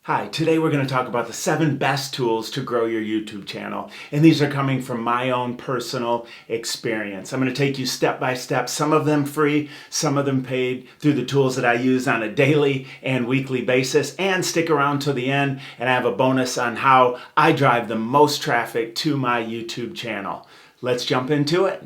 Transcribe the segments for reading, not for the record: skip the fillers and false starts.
Hi, today we're going to talk about the 7 best tools to grow your YouTube channel. And these are coming from my own personal experience. I'm going to take you step by step, some of them free, some of them paid, through the tools that I use on a daily and weekly basis. And stick around till the end, and I have a bonus on how I drive the most traffic to my YouTube channel. Let's jump into it.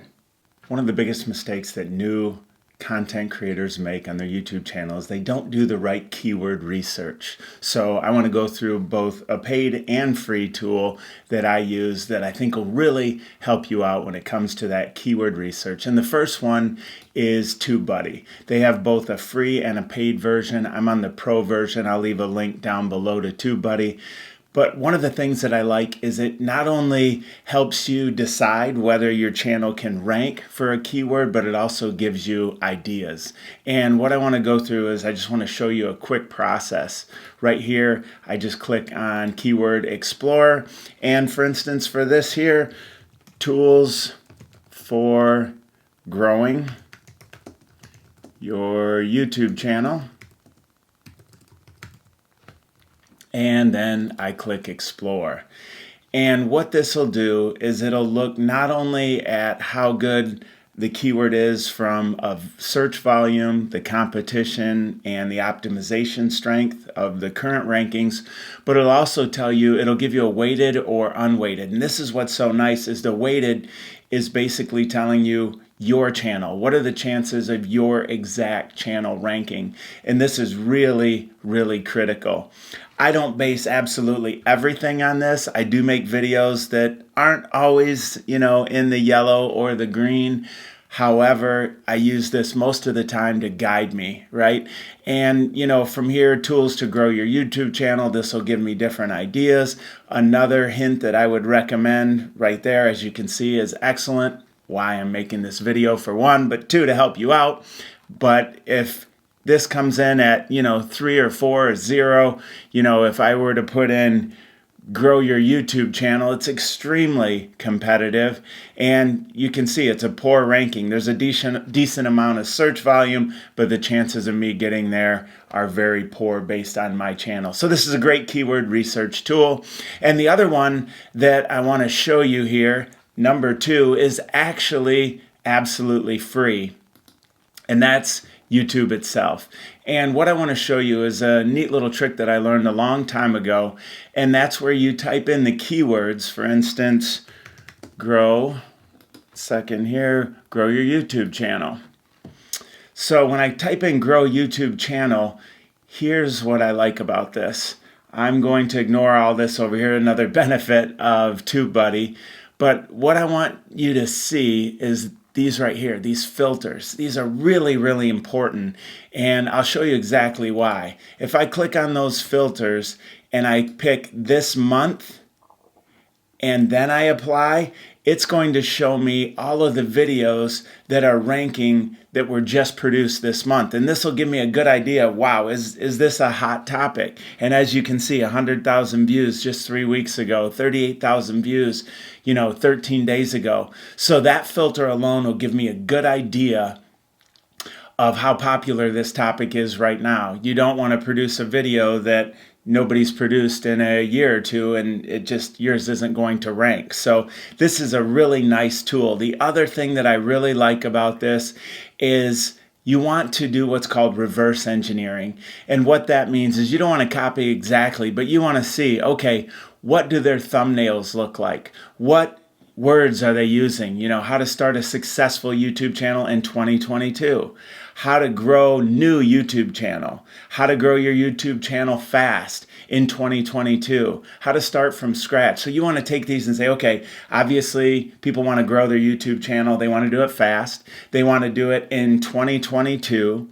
One of the biggest mistakes that new content creators make on their YouTube channel is they don't do the right keyword research. So I want to go through both a paid and free tool that I use that I think will really help you out when it comes to that keyword research. And the first one is TubeBuddy. They have both a free and a paid version. I'm on the pro version. I'll leave a link down below to TubeBuddy. But one of the things that I like is it not only helps you decide whether your channel can rank for a keyword, but it also gives you ideas. And what I want to go through is I just want to show you a quick process. Right here, I just click on Keyword Explorer. And for instance, for this here, tools for growing your YouTube channel. And then I click Explore. And what this will do is it'll look not only at how good the keyword is from a search volume, the competition, and the optimization strength of the current rankings, but it'll also tell you, it'll give you a weighted or unweighted. And this is what's so nice, is the weighted is basically telling you your channel. What are the chances of your exact channel ranking? And this is really, really critical. I don't base absolutely everything on this. I do make videos that aren't always, in the yellow or the green. However, I use this most of the time to guide me, right? And, from here, tools to grow your YouTube channel, this will give me different ideas. Another hint that I would recommend right there, as you can see, is excellent. Why I'm making this video, for one, but two, to help you out. But if this comes in at, 3 or 4 or 0, if I were to put in grow your YouTube channel, it's extremely competitive. And you can see it's a poor ranking. There's a decent amount of search volume, but the chances of me getting there are very poor based on my channel. So this is a great keyword research tool. And the other one that I want to show you here, number 2, is actually absolutely free. And that's YouTube itself. And what I want to show you is a neat little trick that I learned a long time ago. And that's where you type in the keywords. For instance, grow your YouTube channel. So when I type in grow YouTube channel, here's what I like about this. I'm going to ignore all this over here, another benefit of TubeBuddy. But what I want you to see is these right here, these filters. These are really, really important, and I'll show you exactly why. If I click on those filters and I pick this month and then I apply, it's going to show me all of the videos that are ranking that were just produced this month. And this will give me a good idea, wow, is this a hot topic? And as you can see, 100,000 views just 3 weeks ago, 38,000 views, 13 days ago. So that filter alone will give me a good idea of how popular this topic is right now. You don't want to produce a video that nobody's produced in a year or two, and yours isn't going to rank. So this is a really nice tool. The other thing that I really like about this is you want to do what's called reverse engineering. And what that means is you don't want to copy exactly, but you want to see, okay, what do their thumbnails look like? What words are they using? How to start a successful YouTube channel in 2022. How to grow new YouTube channel. How to grow your YouTube channel fast in 2022. How to start from scratch. So you want to take these and say, okay, obviously people want to grow their YouTube channel. They want to do it fast. They want to do it in 2022.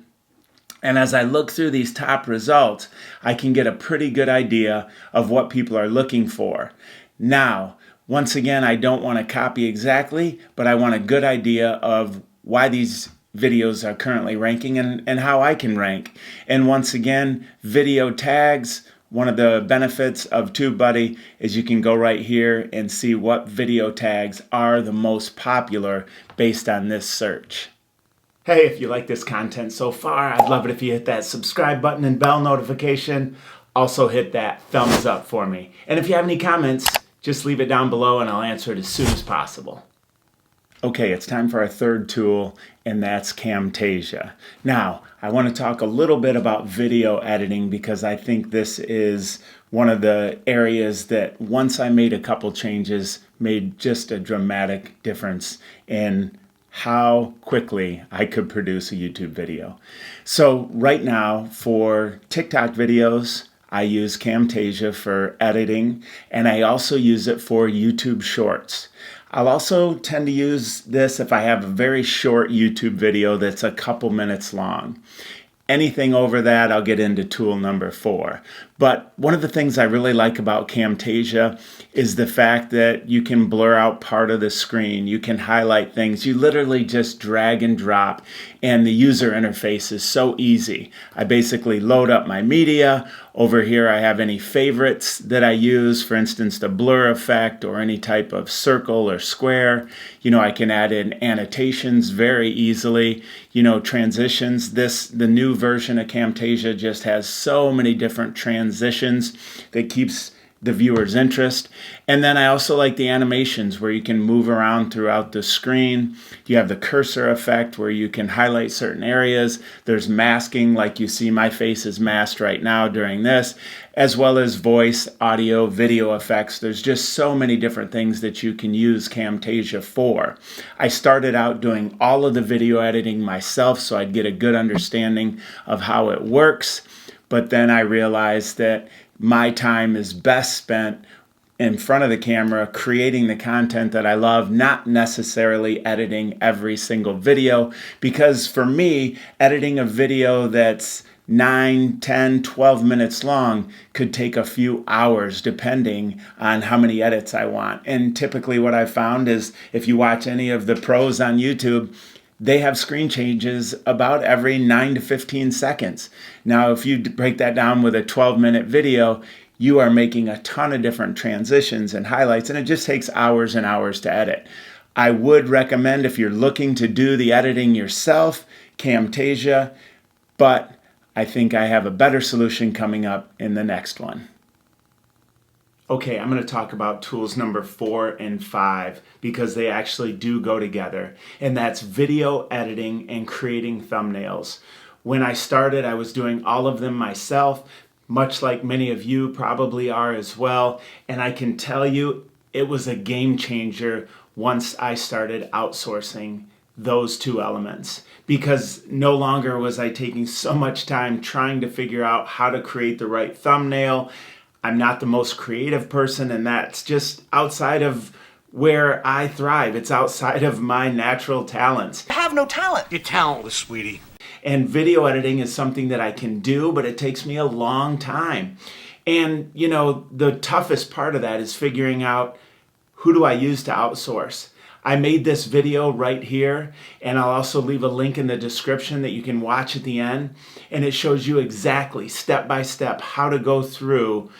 And as I look through these top results, I can get a pretty good idea of what people are looking for. Now, once again, I don't want to copy exactly, but I want a good idea of why these videos are currently ranking and how I can rank. And once again, video tags. One of the benefits of TubeBuddy is you can go right here and see what video tags are the most popular based on this search. Hey, if you like this content so far, I'd love it if you hit that subscribe button and bell notification. also hit that thumbs up for me. And if you have any comments, just leave it down below and I'll answer it as soon as possible. Okay, it's time for our third tool, and that's Camtasia. Now, I want to talk a little bit about video editing because I think this is one of the areas that once I made a couple changes, made just a dramatic difference in how quickly I could produce a YouTube video. So right now for TikTok videos, I use Camtasia for editing, and I also use it for YouTube Shorts. I'll also tend to use this if I have a very short YouTube video that's a couple minutes long. Anything over that, I'll get into tool number 4. But one of the things I really like about Camtasia is the fact that you can blur out part of the screen. You can highlight things. You literally just drag and drop, and the user interface is so easy. I basically load up my media. Over here I have any favorites that I use, for instance, the blur effect or any type of circle or square. I can add in annotations very easily. Transitions. The new version of Camtasia just has so many different transitions that keeps the viewer's interest. And then I also like the animations where you can move around throughout the screen. You have the cursor effect where you can highlight certain areas. There's masking, like you see my face is masked right now during this, as well as voice, audio, video effects. There's just so many different things that you can use Camtasia for. I started out doing all of the video editing myself so I'd get a good understanding of how it works. But then I realized that my time is best spent in front of the camera creating the content that I love, not necessarily editing every single video. Because for me, editing a video that's 9, 10, 12 minutes long could take a few hours depending on how many edits I want. And typically what I've found is if you watch any of the pros on YouTube, they have screen changes about every 9 to 15 seconds. Now, if you break that down with a 12-minute video, you are making a ton of different transitions and highlights, and it just takes hours and hours to edit. I would recommend, if you're looking to do the editing yourself, Camtasia, but I think I have a better solution coming up in the next one. Okay, I'm going to talk about tools number 4 and 5 because they actually do go together, and that's video editing and creating thumbnails. When I started, I was doing all of them myself, much like many of you probably are as well, and I can tell you it was a game changer once I started outsourcing those two elements, because no longer was I taking so much time trying to figure out how to create the right thumbnail. I'm not the most creative person, and that's just outside of where I thrive. It's outside of my natural talents. I have no talent. You're talentless, sweetie. And video editing is something that I can do, but it takes me a long time. And, the toughest part of that is figuring out who do I use to outsource. I made this video right here, and I'll also leave a link in the description that you can watch at the end, and it shows you exactly step by step how to go through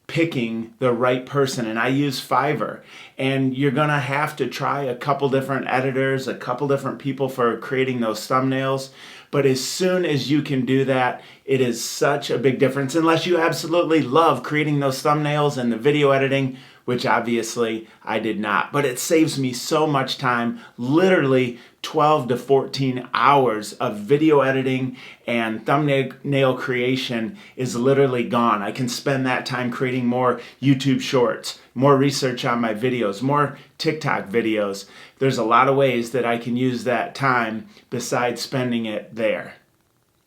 picking the right person. And I use Fiverr, and you're gonna have to try a couple different editors, a couple different people for creating those thumbnails. But as soon as you can do that, it is such a big difference, unless you absolutely love creating those thumbnails and the video editing, which obviously I did not. But it saves me so much time, literally 12 to 14 hours of video editing and thumbnail creation is literally gone. I can spend that time creating more YouTube shorts, more research on my videos, more TikTok videos. There's a lot of ways that I can use that time besides spending it there.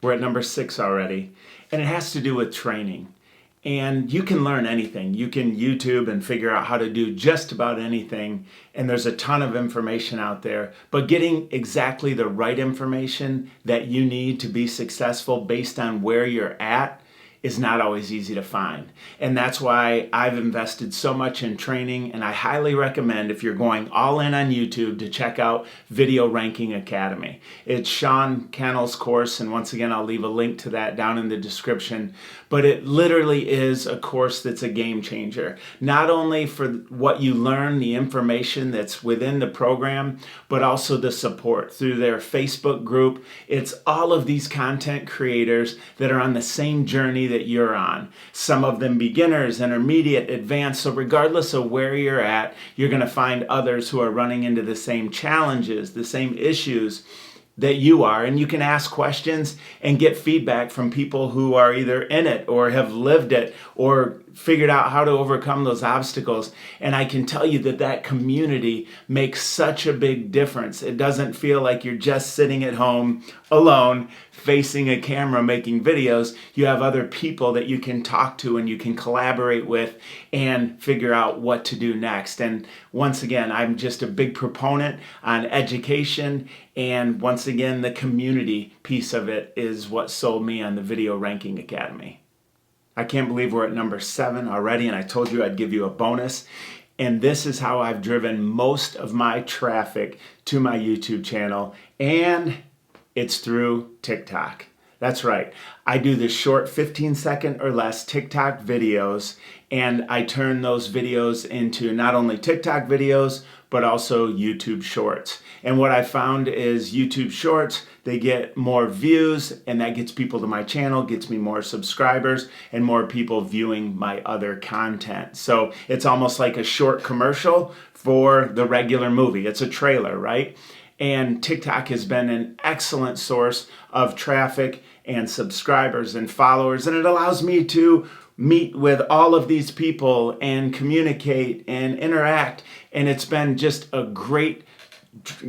We're at number 6 already, and it has to do with training. And you can learn anything. You can YouTube and figure out how to do just about anything. And there's a ton of information out there. But getting exactly the right information that you need to be successful based on where you're at is not always easy to find. And that's why I've invested so much in training, and I highly recommend, if you're going all in on YouTube, to check out Video Ranking Academy. It's Sean Cannell's course, and once again, I'll leave a link to that down in the description. But it literally is a course that's a game changer, not only for what you learn, the information that's within the program, but also the support through their Facebook group. It's all of these content creators that are on the same journey that you're on. Some of them beginners, intermediate, advanced. So regardless of where you're at, you're going to find others who are running into the same challenges, the same issues that you are, and you can ask questions and get feedback from people who are either in it or have lived it or figured out how to overcome those obstacles. And I can tell you that that community makes such a big difference. It doesn't feel like you're just sitting at home alone facing a camera making videos. You have other people that you can talk to and you can collaborate with and figure out what to do next. And once again, I'm just a big proponent on education, and once again, the community piece of it is what sold me on the Video Ranking Academy. I can't believe we're at number 7 already, and I told you I'd give you a bonus. And this is how I've driven most of my traffic to my YouTube channel, and it's through TikTok. That's right. I do the short 15-second or less TikTok videos, and I turn those videos into not only TikTok videos, but also YouTube Shorts. And what I found is YouTube Shorts, they get more views, and that gets people to my channel, gets me more subscribers, and more people viewing my other content. So it's almost like a short commercial for the regular movie. It's a trailer, right? And TikTok has been an excellent source of traffic and subscribers and followers, and it allows me to meet with all of these people and communicate and interact, and it's been just a great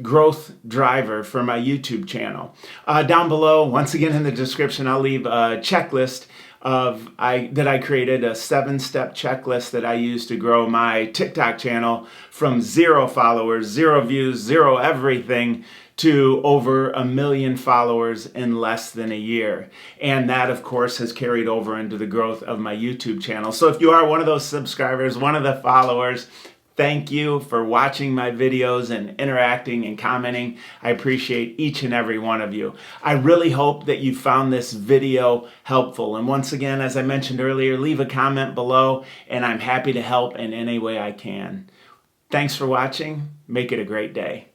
growth driver for my YouTube channel. Down below, once again in the description, I'll leave a checklist that I created, a 7-step checklist that I use to grow my TikTok channel from 0 followers, 0 views, 0 everything to over 1 million followers in less than a year. And that, of course, has carried over into the growth of my YouTube channel. So if you are one of those subscribers, one of the followers, thank you for watching my videos and interacting and commenting. I appreciate each and every one of you. I really hope that you found this video helpful. And once again, as I mentioned earlier, leave a comment below, and I'm happy to help in any way I can. Thanks for watching. Make it a great day.